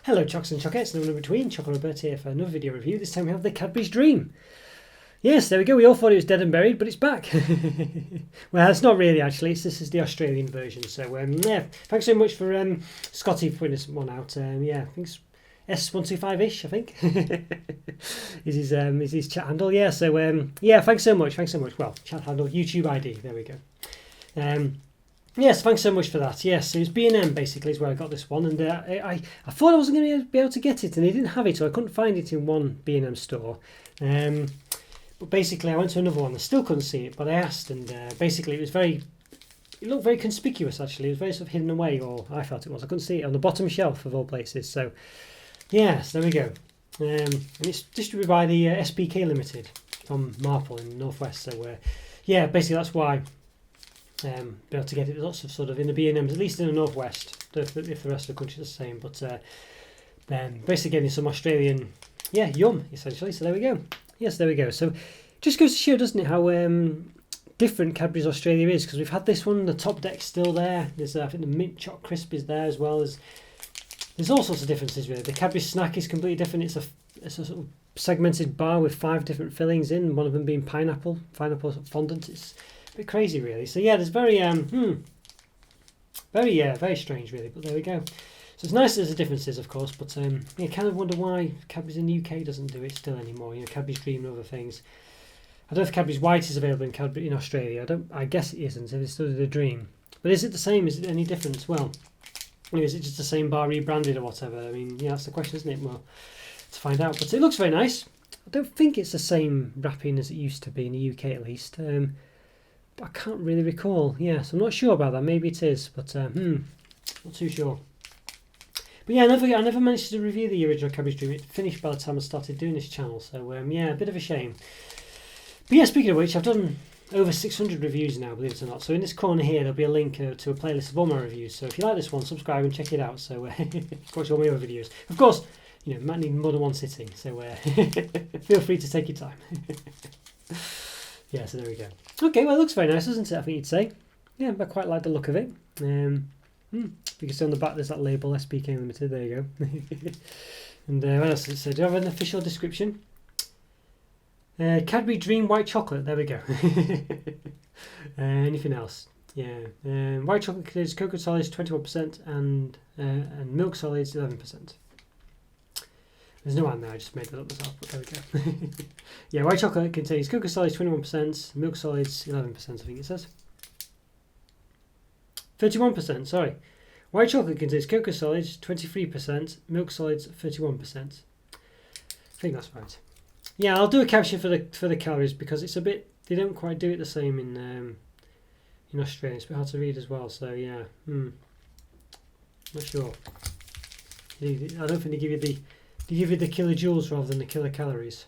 Hello Chocks and Chockets, no one in between, Chocolo Roberto here for another video review. This time we have the Cadbury's Dream. Yes, there we go, we all thought it was dead and buried, but it's back. Well, it's not really actually, this is the Australian version. So yeah, thanks so much for Scotty for putting this one out. Yeah, I think it's S125ish, I think, is his chat handle. Yeah, so yeah, thanks so much. Well, chat handle, YouTube ID, there we go. Yes, thanks so much for that. Yes, it was B&M basically is where I got this one, and I thought I wasn't going to be able to get it, and they didn't have it, so I couldn't find it in one B&M store. But basically, I went to another one. I still couldn't see it, but I asked, and basically, it looked very conspicuous. Actually, it was very sort of hidden away, or I felt it was. I couldn't see it on the bottom shelf of all places. So, yes, there we go. And it's distributed by the SPK Limited from Marple in the Northwest. So, yeah, basically that's why. Be able to get it. There's lots of sort of in the B&Ms, at least in the Northwest, if the rest of the country is the same. But basically getting some Australian, yum, essentially. So there we go. Yes, there we go. So just goes to show, doesn't it, how different Cadbury's Australia is, because we've had this one, the top deck's still there. There's I think the mint choc crisp is there as well. There's all sorts of differences really. The Cadbury snack is completely different. It's a sort of segmented bar with 5 different fillings in, one of them being pineapple fondant. It's a bit crazy really. So yeah, there's very very strange really, but there we go. So it's nice there's the differences, of course, but you kind of wonder why Cadbury's in the UK doesn't do it still anymore. You know, Cadbury's Dream and other things. I don't know if Cadbury's White is available in Australia. I guess it isn't. If it's still the Dream, but is it the same? Is it any different as well? You know, is it just the same bar rebranded or whatever? I mean, yeah, that's the question, isn't it? Well, to find out. But it looks very nice. I don't think it's the same wrapping as it used to be in the UK, at least. I can't really recall. Yes, I'm not sure about that. Maybe it is, but not too sure. But yeah, I never managed to review the original Cadbury's Dream. It finished by the time I started doing this channel, so yeah, a bit of a shame. But yeah, speaking of which, I've done over 600 reviews now, believe it or not. So in this corner here, there'll be a link to a playlist of all my reviews. So if you like this one, subscribe and check it out. So watch all my other videos. Of course, you know, might need more than one sitting, so feel free to take your time. Yeah, so there we go. Okay, well, it looks very nice, doesn't it? I think you'd say. Yeah, I quite like the look of it. You can see on the back there's that label, SPK Limited. There you go. And what else does it say? Do I have an official description? Cadbury Dream White Chocolate. There we go. Anything else? Yeah. White chocolate contains cocoa solids 21% and milk solids 11%. There's no one there, I just made that up myself, but there we go. Yeah, white chocolate contains cocoa solids 21%, milk solids 11%, I think it says. 31%, sorry. White chocolate contains cocoa solids 23%, milk solids 31%. I think that's right. Yeah, I'll do a caption for the calories because it's a bit, they don't quite do it the same in Australia. It's a bit hard to read as well, so yeah. Not sure. I don't think they give you the kilojoules rather than the kilocalories.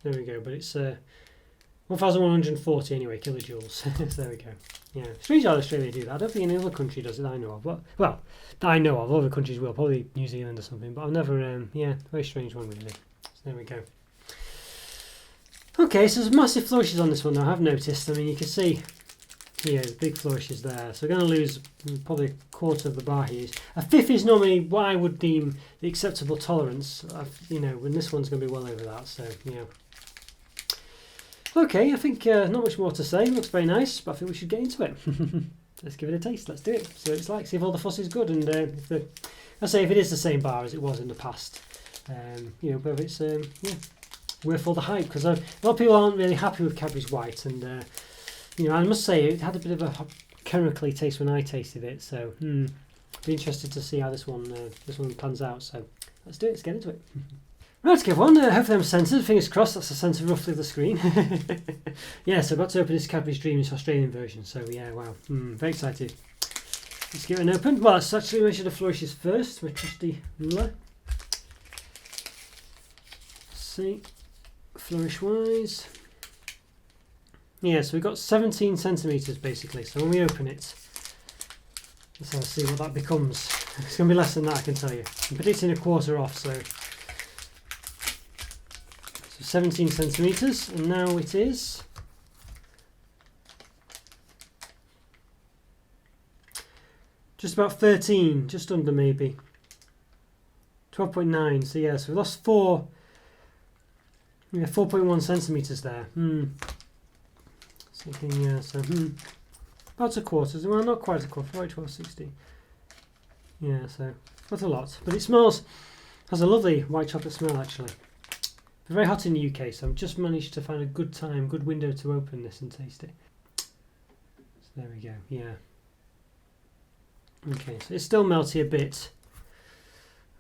There we go, but it's 1,140 anyway, kilojoules. So there we go. Yeah, strange how Australia do that. I don't think any other country does it that I know of. But, well, that I know of. Other countries will, probably New Zealand or something. But I've never, yeah, very strange one really. So there we go. Okay, so there's massive flourishes on this one now, I've noticed. I mean, you can see here, the big flourishes there. So we're going to lose probably a quarter of the bar here. A fifth is normally what I would deem the acceptable tolerance. You know, when this one's going to be well over that. So, yeah. Okay, I think not much more to say. Looks very nice, but I think we should get into it. Let's give it a taste. Let's do it. See what it's like. See if all the fuss is good, and if it is the same bar as it was in the past. You know, whether it's worth all the hype, because a lot of people aren't really happy with Cadbury's White, and you know, I must say it had a bit of a chemically taste when I tasted it. So, be interested to see how this one pans out. So, let's do it. Let's get into it. Right, everyone, hopefully I'm centred, fingers crossed, that's the centre roughly of the screen. Yeah, so I've got to open this Cadbury's Dream, this Australian version, so yeah, wow, very excited. Let's give it an open. Well, let's actually measure the flourishes first, with trusty ruler. See, flourish-wise. Yeah, so we've got 17 centimetres basically, so when we open it, let's see what that becomes. It's going to be less than that, I can tell you. I'm predicting a quarter off, so 17 centimetres, and now it is just about 13, just under maybe. 12.9. So yeah, so we lost 4.1 centimeters there. Thinking, yeah, so about a quarter. Well, not quite a quarter. Right, 1260. Yeah, so not a lot, but it smells. Has a lovely white chocolate smell actually. Very hot in the UK, so I've just managed to find a good window to open this and taste it. So there we go. Yeah. Okay, so it's still melty a bit,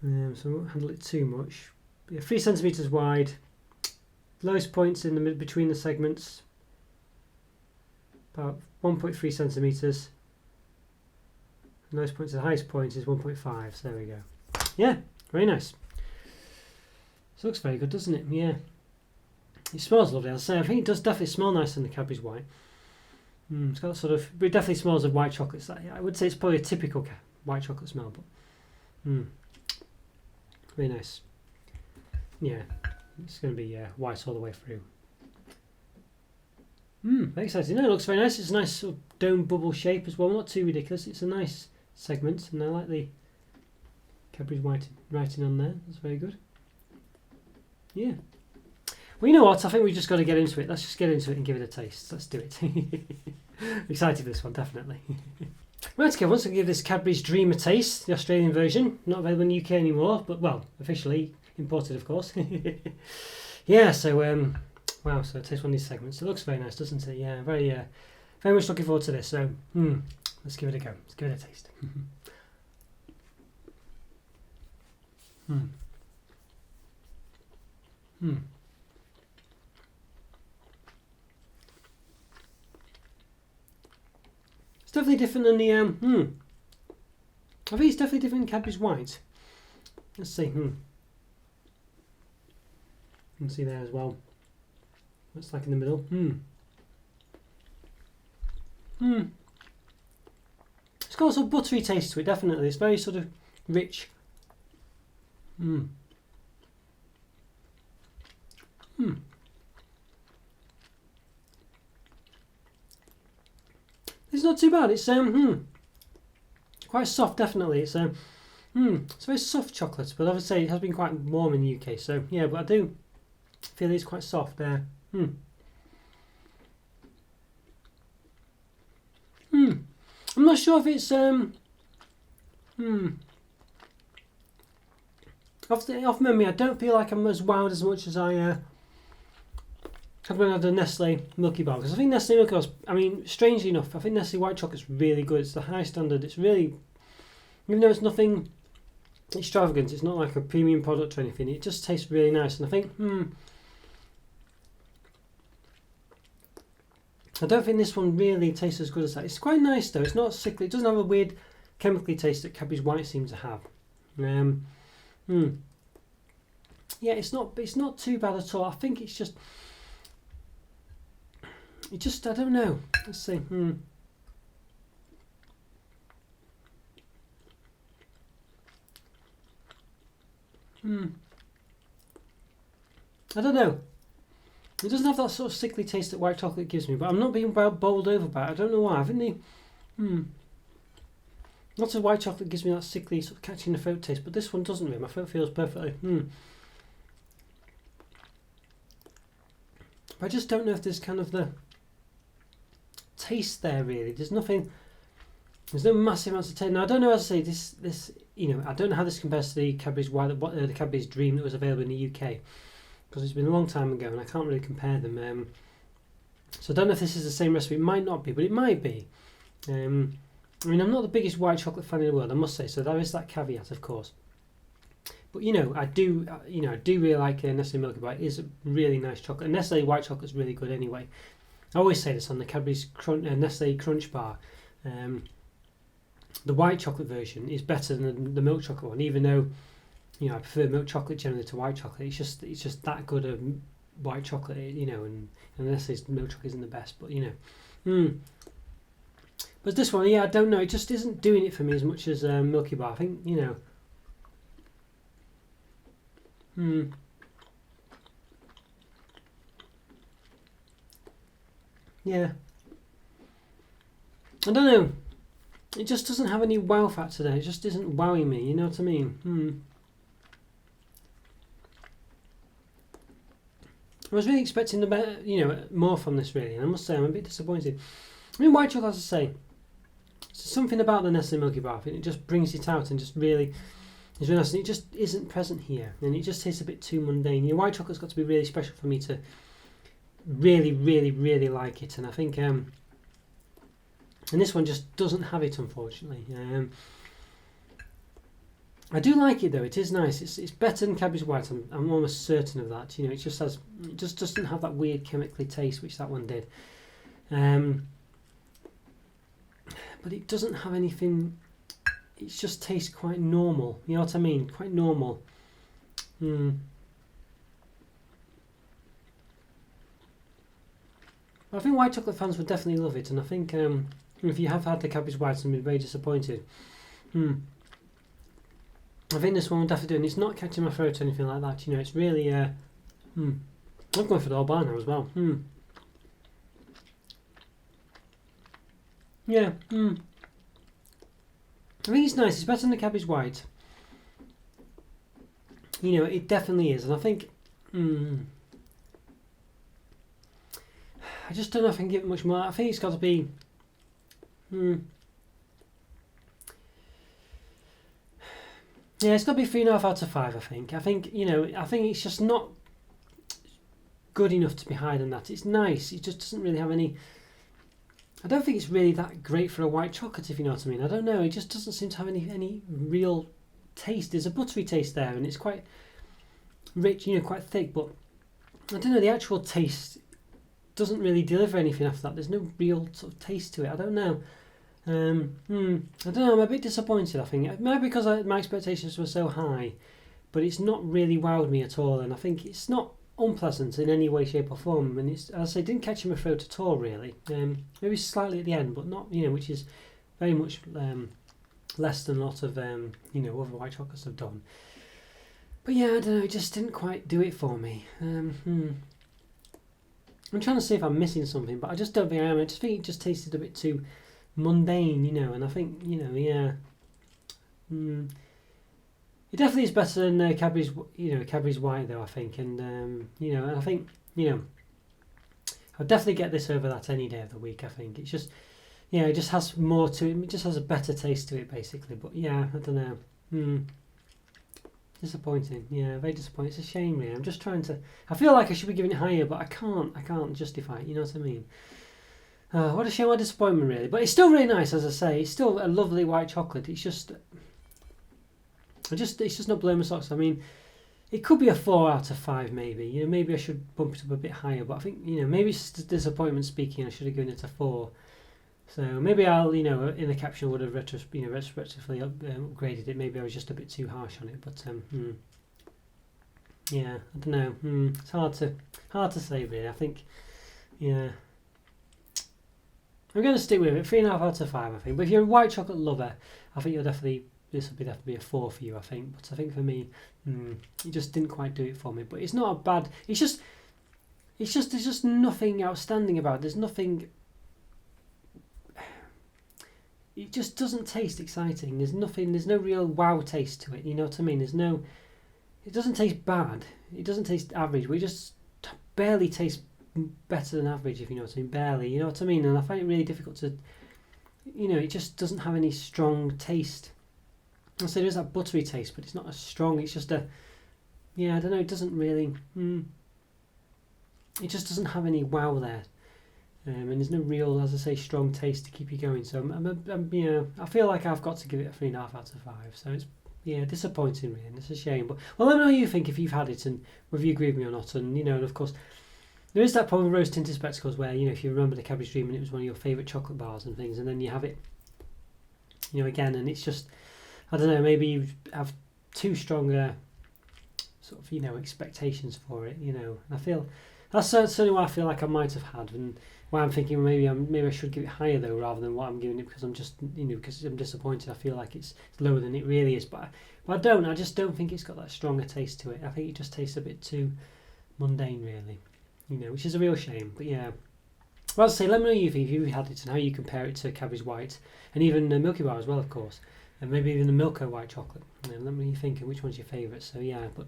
so I won't handle it too much. But yeah, 3 centimeters wide. Lowest points in the between the segments, about 1.3 centimeters. Lowest point to the highest point is 1.5. So there we go. Yeah, very nice. So it looks very good, doesn't it? Yeah. It smells lovely. I'll say I think it does definitely smell nice in the Cadbury's white. It's got sort of, but it definitely smells of white chocolate. I would say it's probably a typical white chocolate smell, but very nice. Yeah, it's going to be white all the way through. Very exciting. No, it looks very nice. It's a nice sort of dome bubble shape as well. Not too ridiculous. It's a nice segment, and I like the Cadbury's white writing on there. That's very good. Yeah. Well, you know what? I think we just got to get into it. Let's just get into it and give it a taste. Let's do it. Excited for this one, definitely. Right, okay, once I give this Cadbury's Dream a taste, the Australian version, not available in the UK anymore, but well, officially imported, of course. Yeah, so wow, so taste one of these segments. It looks very nice, doesn't it? Yeah, very much looking forward to this. So, let's give it a go. Let's give it a taste. It's definitely different than the I think it's definitely different than Cadbury's white. Let's see. You can see there as well. What's like in the middle? It's got a sort of buttery taste to it. Definitely, it's very sort of rich. It's not too bad. It's quite soft. Definitely, it's it's very soft chocolate. But obviously, it has been quite warm in the UK. So yeah, but I do feel it's quite soft there. I'm not sure if it's off memory. I don't feel like I'm as wowed as much as I had when I had the Nestle Milky Bar, because I think Nestle Milky Bar, I mean, strangely enough, I think Nestle white chocolate's really good. It's the high standard. It's really, even though it's nothing extravagant, it's not like a premium product or anything, it just tastes really nice. And I think I don't think this one really tastes as good as that. It's quite nice though. It's not sickly. It doesn't have a weird chemically taste that Cadbury's white seems to have. Yeah, it's not too bad at all. I think it's just I don't know. Let's see. I don't know. It doesn't have that sort of sickly taste that white chocolate gives me, but I'm not being bowled over by it. I don't know why. I think lots of white chocolate gives me that sickly sort of catching the throat taste, but this one doesn't really. My throat feels perfectly. But I just don't know if there's kind of the taste there really. There's no massive amounts of taste. Now I don't know, as I say, this I don't know how this compares to the Cadbury's the Cadbury's Dream that was available in the UK, because it's been a long time ago and I can't really compare them. So I don't know if this is the same recipe. It might not be, but it might be. I mean, I'm not the biggest white chocolate fan in the world, I must say, so there is that caveat, of course. But I do really like Nestle Milky Bar. It is a really nice chocolate. And Nestle white chocolate is really good anyway. I always say this on the Cadbury's Nestle Crunch Bar. The white chocolate version is better than the milk chocolate one, even though I prefer milk chocolate generally to white chocolate. It's just that good of white chocolate, and Nestle's milk chocolate isn't the best, but But this one, I don't know. It just isn't doing it for me as much as Milky Bar. I think Yeah. I don't know. It just doesn't have any wow factor there. It just isn't wowing me. You know what I mean? I was really expecting more from this really, and I must say I'm a bit disappointed. I mean, white chocolate, as I say, something about the Nestle Milky Bar, I think it just brings it out and just really is really nice, and it just isn't present here, and it just tastes a bit too mundane. White chocolate's got to be really special for me to really, really, really like it, and I think and this one just doesn't have it, unfortunately. I do like it though; it is nice. It's better than Cadbury's White. I'm almost certain of that. It just doesn't have that weird chemically taste which that one did. But it doesn't have anything. It just tastes quite normal. You know what I mean? Quite normal. I think white chocolate fans would definitely love it, and I think if you have had the Cadbury's White and been very disappointed, I think this one will definitely do. And it's not catching my throat or anything like that. It's really. I'm going for the whole bar now as well. Yeah. I think it's nice. It's better than the Cadbury's White. It definitely is, and I think. I just don't know if I can give it much more. I think it's got to be. Yeah, it's got to be 3.5 out of 5. I think. I think it's just not good enough to be higher than that. It's nice. It just doesn't really have any. I don't think it's really that great for a white chocolate, if you know what I mean. I don't know. It just doesn't seem to have any real taste. There's a buttery taste there, and it's quite rich, quite thick. But I don't know. The actual taste doesn't really deliver anything after that. There's no real sort of taste to it. I don't know. I don't know. I'm a bit disappointed. I think maybe because my expectations were so high, but it's not really wowed me at all. And I think it's not unpleasant in any way, shape or form, and it's, as I say, didn't catch in my throat at all really. Maybe slightly at the end, but not, which is very much less than a lot of other white chocolates have done. But yeah, I don't know, it just didn't quite do it for me. I'm trying to see if I'm missing something, but I just don't think I am. I just think it just tasted a bit too mundane, and I think, yeah. It definitely is better than Cadbury's White though, I think, and and I think I'll definitely get this over that any day of the week. I think it's just, it just has more to it. It just has a better taste to it, basically. But yeah, I don't know. Disappointing. Yeah, very disappointing. It's a shame, really. I'm just trying to. I feel like I should be giving it higher, but I can't. I can't justify it. You know what I mean? What a shame! What a disappointment, really. But it's still really nice, as I say. It's still a lovely white chocolate. It's just. It's just not blowing my socks. I mean, it could be a 4 out of 5, maybe. Maybe I should bump it up a bit higher. But I think, maybe it's just disappointment speaking. I should have given it a 4. So maybe I'll, in the caption would have retrospectively upgraded it. Maybe I was just a bit too harsh on it. But yeah, I don't know. It's hard to say really. I think, yeah. I'm going to stick with it. 3.5 out of 5, I think. But if you're a white chocolate lover, I think this will definitely be a 4 for you, I think. But I think for me, it just didn't quite do it for me. But it's not a bad. There's just nothing outstanding about it. There's nothing. It just doesn't taste exciting. There's no real wow taste to it. You know what I mean? It doesn't taste bad. It doesn't taste average. But it just barely tastes better than average, if you know what I mean. Barely. You know what I mean? And I find it really difficult to. It just doesn't have any strong taste. So there is that buttery taste, but it's not as strong. It's just I don't know. It doesn't really. It just doesn't have any wow there, and there's no real, as I say, strong taste to keep you going. So I feel like I've got to give it a 3.5 out of 5. So it's disappointing, really, and it's a shame. But let me know what you think if you've had it and whether you agree with me or not. And and of course, there is that problem with rose tinted spectacles where if you remember the Cadbury's Dream and it was one of your favourite chocolate bars and things, and then you have it, again, and it's just. I don't know, maybe you have too strong sort of, expectations for it, and I feel, that's certainly what I feel like I might have had, and why I'm thinking maybe I should give it higher though, rather than what I'm giving it, because I'm just, because I'm disappointed. I feel like it's lower than it really is, but I just don't think it's got that stronger taste to it. I think it just tastes a bit too mundane, really, which is a real shame, but yeah. Well, as I say, let me know if you had it and how you compare it to Cadbury's White, and even Milky Bar as well, of course. And maybe even the Milka white chocolate. Let me think which one's your favourite. So yeah, but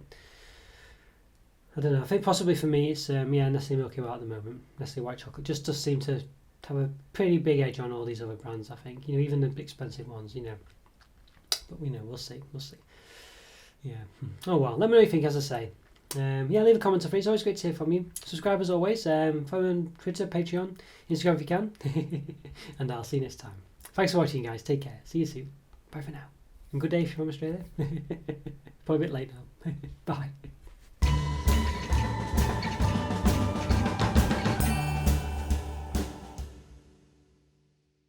I don't know. I think possibly for me it's yeah, Nestle Milky Way at the moment. Nestle White Chocolate just does seem to have a pretty big edge on all these other brands. I think, you know, even the expensive ones, you know. But we know, we'll see. Yeah. Oh well. Let me know what you think, as I say. Yeah, leave a comment or free. It's always great to hear from you. Subscribe as always. Follow on Twitter, Patreon, Instagram if you can. And I'll see you next time. Thanks for watching, guys. Take care. See you soon. Bye for now. And good day if you're from Australia. Probably a bit late now. Bye.